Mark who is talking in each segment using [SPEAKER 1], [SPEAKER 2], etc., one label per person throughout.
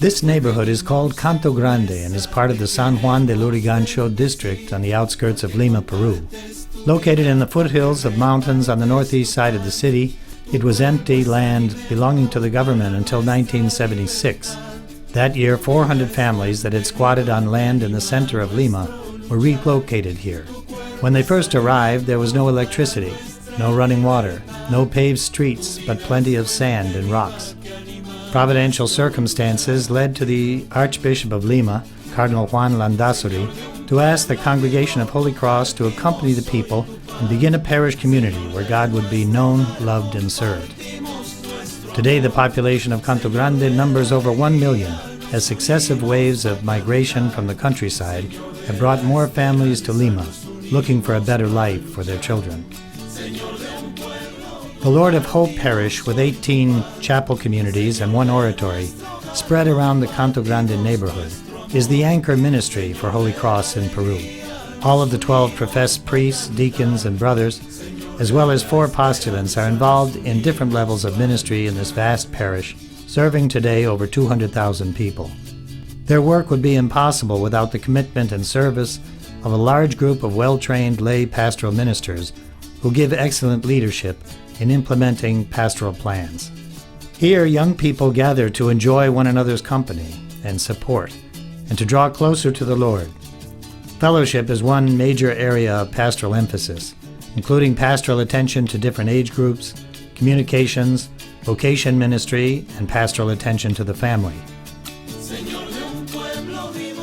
[SPEAKER 1] This neighborhood is called Canto Grande and is part of the San Juan de Lurigancho district on the outskirts of Lima, Peru. Located in the foothills of mountains on the northeast side of the city, it was empty land belonging to the government until 1976. That year, 400 families that had squatted on land in the center of Lima were relocated here. When they first arrived, there was no electricity, no running water, no paved streets, but plenty of sand and rocks. Providential circumstances led to the Archbishop of Lima, Cardinal Juan Landazuri, to ask the Congregation of Holy Cross to accompany the people and begin a parish community where God would be known, loved, and served. Today, the population of Canto Grande numbers over 1 million, as successive waves of migration from the countryside have brought more families to Lima, looking for a better life for their children. The Lord of Hope Parish, with 18 chapel communities and 1 oratory, spread around the Canto Grande neighborhood, is the anchor ministry for Holy Cross in Peru. All of the 12 professed priests, deacons, and brothers, as well as 4 postulants, are involved in different levels of ministry in this vast parish, serving today over 200,000 people. Their work would be impossible without the commitment and service of a large group of well-trained lay pastoral ministers who give excellent leadership in implementing pastoral plans. Here, young people gather to enjoy one another's company and support, and to draw closer to the Lord. Fellowship is one major area of pastoral emphasis, including pastoral attention to different age groups, communications, vocation ministry, and pastoral attention to the family.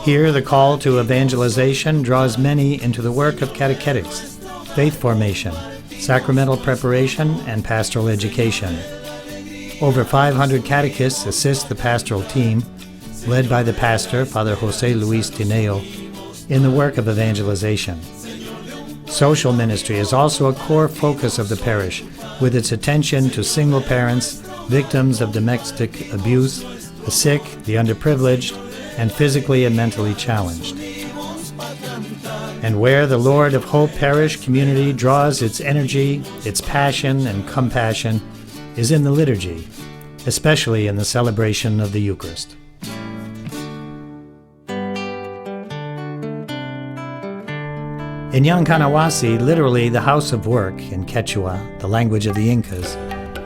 [SPEAKER 1] Here, the call to evangelization draws many into the work of catechetics, faith formation, sacramental preparation, and pastoral education. Over 500 catechists assist the pastoral team, led by the pastor, Father Jose Luis Tineo, in the work of evangelization. Social ministry is also a core focus of the parish, with its attention to single parents, victims of domestic abuse, the sick, the underprivileged, and physically and mentally challenged. And where the Lord of Hope Parish community draws its energy, its passion, and compassion is in the liturgy, especially in the celebration of the Eucharist. In Yancanawasi, literally the house of work in Quechua, the language of the Incas,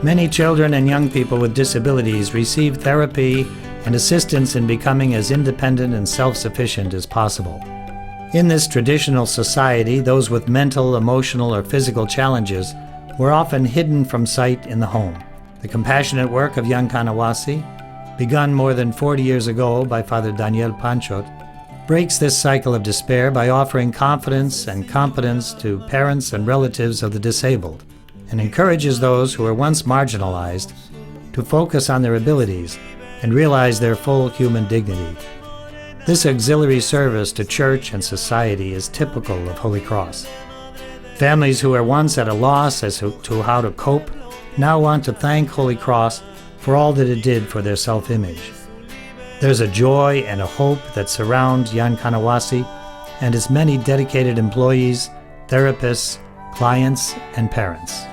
[SPEAKER 1] many children and young people with disabilities receive therapy and assistance in becoming as independent and self-sufficient as possible. In this traditional society, those with mental, emotional, or physical challenges were often hidden from sight in the home. The compassionate work of Yancanawasi, begun more than 40 years ago by Father Daniel Panchot, breaks this cycle of despair by offering confidence and competence to parents and relatives of the disabled, and encourages those who were once marginalized to focus on their abilities and realize their full human dignity. This auxiliary service to church and society is typical of Holy Cross. Families who were once at a loss as to how to cope now want to thank Holy Cross for all that it did for their self-image. There's a joy and a hope that surround Yancanawasi and its many dedicated employees, therapists, clients, and parents.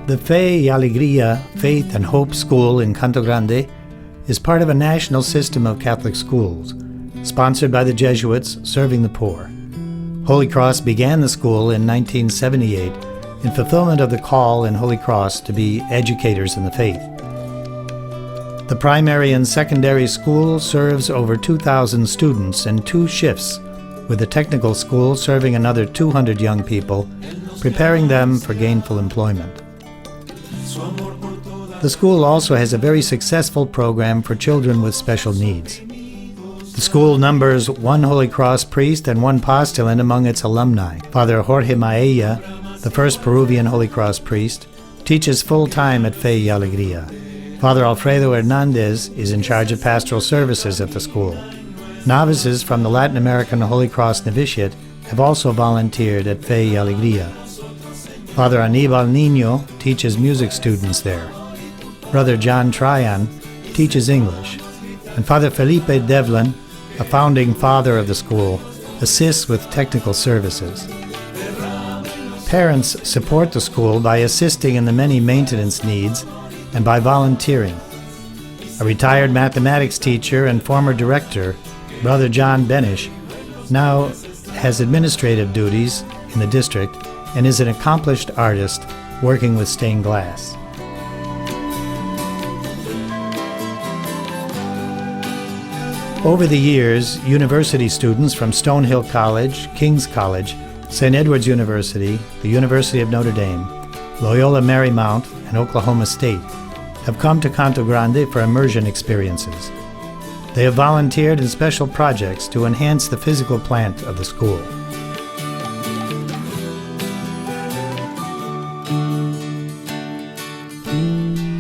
[SPEAKER 1] The Fe y Alegría Faith and Hope School in Canto Grande is part of a national system of Catholic schools, sponsored by the Jesuits serving the poor. Holy Cross began the school in 1978 in fulfillment of the call in Holy Cross to be educators in the faith. The primary and secondary school serves over 2,000 students in 2 shifts, with the technical school serving another 200 young people, preparing them for gainful employment. The school also has a very successful program for children with special needs. The school numbers 1 Holy Cross priest and 1 postulant among its alumni. Father Jorge Maella, the first Peruvian Holy Cross priest, teaches full-time at Fe y Alegría. Father Alfredo Hernandez is in charge of pastoral services at the school. Novices from the Latin American Holy Cross Novitiate have also volunteered at Fe y Alegría. Father Aníbal Niño teaches music students there. Brother John Tryon teaches English, and Father Felipe Devlin, a founding father of the school, assists with technical services. Parents support the school by assisting in the many maintenance needs and by volunteering. A retired mathematics teacher and former director, Brother John Benish, now has administrative duties in the district and is an accomplished artist working with stained glass. Over the years, university students from Stonehill College, King's College, St. Edward's University, the University of Notre Dame, Loyola Marymount, and Oklahoma State have come to Canto Grande for immersion experiences. They have volunteered in special projects to enhance the physical plant of the school.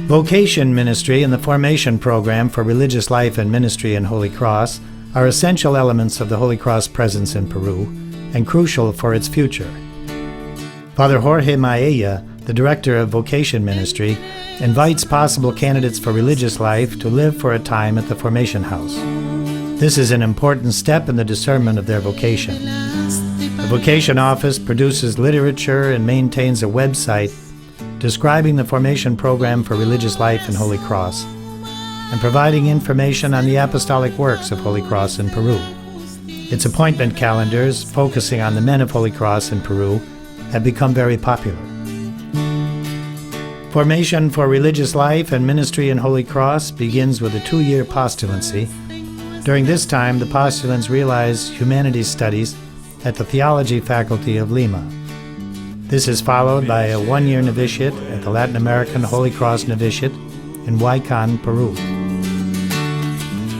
[SPEAKER 1] Vocation ministry and the formation program for religious life and ministry in Holy Cross are essential elements of the Holy Cross presence in Peru and crucial for its future. Father Jorge Maella, the director of vocation ministry, invites possible candidates for religious life to live for a time at the formation house. This is an important step in the discernment of their vocation. The vocation office produces literature and maintains a website describing the formation program for religious life in Holy Cross and providing information on the apostolic works of Holy Cross in Peru. Its appointment calendars, focusing on the men of Holy Cross in Peru, have become very popular. Formation for religious life and ministry in Holy Cross begins with a 2-year postulancy. During this time, the postulants realize humanities studies at the theology faculty of Lima. This is followed by a 1-year novitiate at the Latin American Holy Cross Novitiate in Huaycan, Peru.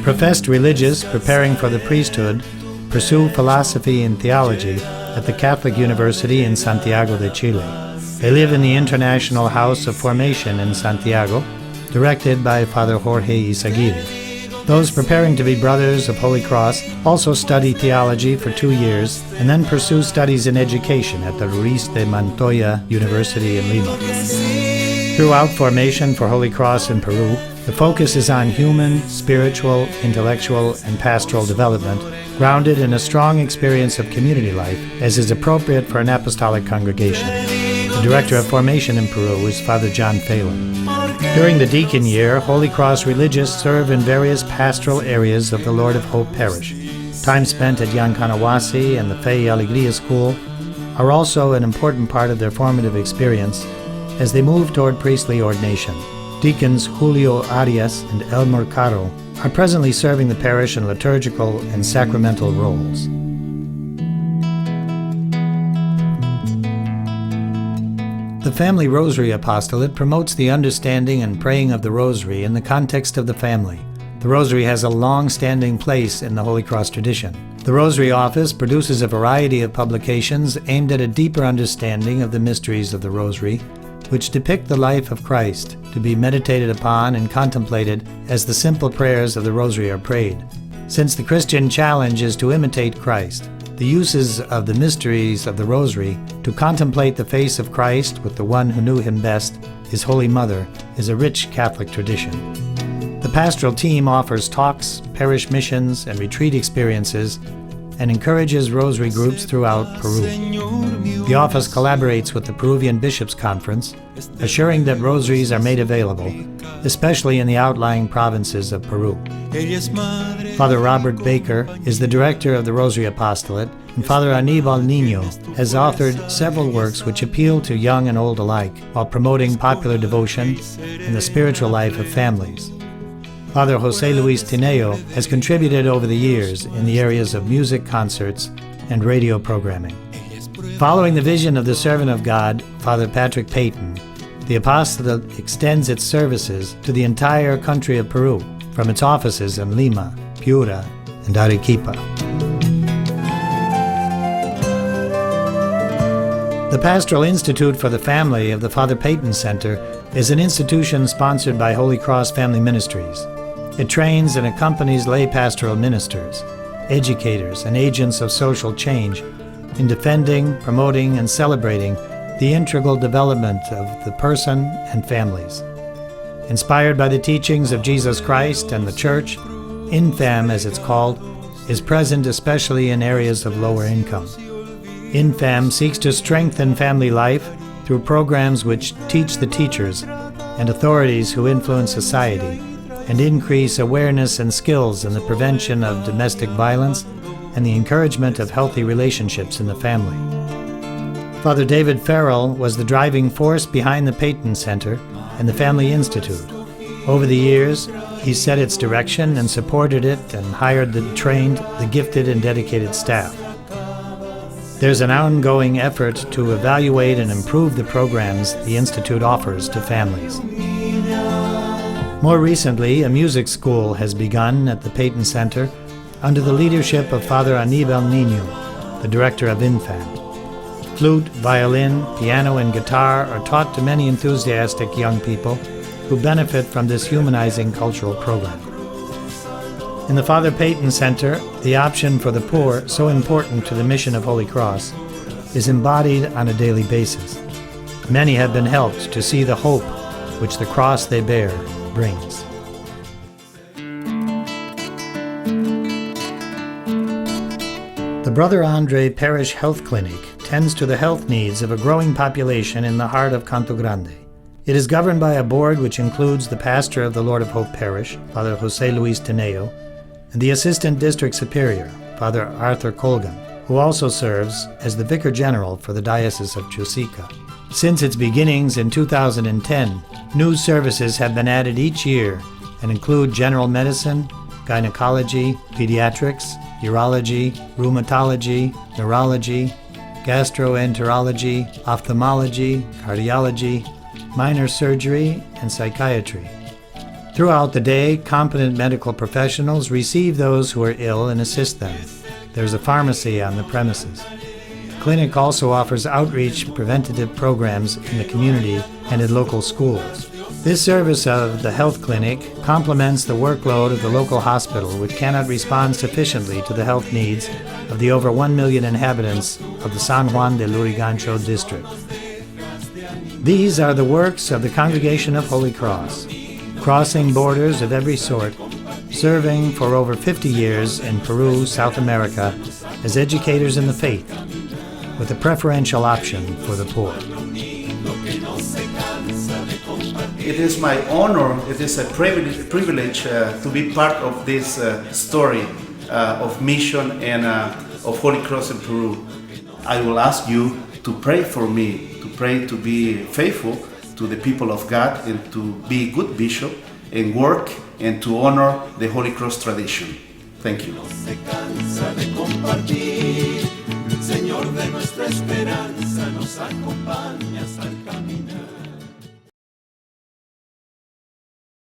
[SPEAKER 1] Professed religious preparing for the priesthood pursue philosophy and theology at the Catholic University in Santiago de Chile. They live in the International House of Formation in Santiago, directed by Father Jorge Izaguirre. Those preparing to be Brothers of Holy Cross also study theology for 2 years and then pursue studies in education at the Ruiz de Montoya University in Lima. Throughout formation for Holy Cross in Peru, the focus is on human, spiritual, intellectual, and pastoral development, grounded in a strong experience of community life, as is appropriate for an apostolic congregation. The director of formation in Peru is Father John Phelan. During the deacon year, Holy Cross religious serve in various pastoral areas of the Lord of Hope Parish. Time spent at Yancanawasi and the Fe y Alegria School are also an important part of their formative experience as they move toward priestly ordination. Deacons Julio Arias and Elmer Caro are presently serving the parish in liturgical and sacramental roles. The Family Rosary Apostolate promotes the understanding and praying of the Rosary in the context of the family. The Rosary has a long-standing place in the Holy Cross tradition. The Rosary Office produces a variety of publications aimed at a deeper understanding of the mysteries of the Rosary, which depict the life of Christ, to be meditated upon and contemplated as the simple prayers of the Rosary are prayed. Since the Christian challenge is to imitate Christ, the uses of the mysteries of the Rosary to contemplate the face of Christ with the one who knew him best, his Holy Mother, is a rich Catholic tradition. The pastoral team offers talks, parish missions, and retreat experiences and encourages Rosary groups throughout Peru. The office collaborates with the Peruvian Bishops' Conference, assuring that rosaries are made available, especially in the outlying provinces of Peru. Father Robert Baker is the director of the Rosary Apostolate, and Father Anibal Niño has authored several works which appeal to young and old alike, while promoting popular devotion and the spiritual life of families. Father Jose Luis Tineo has contributed over the years in the areas of music concerts and radio programming. Following the vision of the servant of God, Father Patrick Peyton, the apostolate extends its services to the entire country of Peru, from its offices in Lima, Piura, and Arequipa. The Pastoral Institute for the Family of the Father Peyton Center is an institution sponsored by Holy Cross Family Ministries. It trains and accompanies lay pastoral ministers, educators, and agents of social change in defending, promoting, and celebrating the integral development of the person and families. Inspired by the teachings of Jesus Christ and the Church, INFAM, as it's called, is present especially in areas of lower income. INFAM seeks to strengthen family life through programs which teach the teachers and authorities who influence society and increase awareness and skills in the prevention of domestic violence and the encouragement of healthy relationships in the family. Father David Farrell was the driving force behind the Peyton Center and the Family Institute. Over the years, he set its direction and supported it and hired the trained, the gifted, and dedicated staff. There's an ongoing effort to evaluate and improve the programs the Institute offers to families. More recently, a music school has begun at the Peyton Center under the leadership of Father Anibal Niño, the director of INFAM. Flute, violin, piano, and guitar are taught to many enthusiastic young people who benefit from this humanizing cultural program. In the Father Peyton Center, the option for the poor, so important to the mission of Holy Cross, is embodied on a daily basis. Many have been helped to see the hope which the cross they bear brings. The Brother Andre Parish Health Clinic tends to the health needs of a growing population in the heart of Canto Grande. It is governed by a board which includes the pastor of the Lord of Hope Parish, Father Jose Luis Teneo, and the Assistant District Superior, Father Arthur Colgan, who also serves as the Vicar General for the Diocese of Chosica. Since its beginnings in 2010, new services have been added each year and include general medicine, gynecology, pediatrics, urology, rheumatology, neurology, gastroenterology, ophthalmology, cardiology, minor surgery, and psychiatry. Throughout the day, competent medical professionals receive those who are ill and assist them. There's a pharmacy on the premises. The clinic also offers outreach preventative programs in the community and in local schools. This service of the health clinic complements the workload of the local hospital, which cannot respond sufficiently to the health needs of the over 1 million inhabitants of the San Juan de Lurigancho district. These are the works of the Congregation of Holy Cross, crossing borders of every sort, serving for over 50 years in Peru, South America, as educators in the faith, with a preferential option for the poor.
[SPEAKER 2] It is my honor, it is a privilege to be part of this story of mission and of Holy Cross in Peru. I will ask you to pray for me, to pray to be faithful to the people of God and to be a good bishop and work and to honor the Holy Cross tradition. Thank you. Señor de nuestra esperanza, nos acompañas al caminar.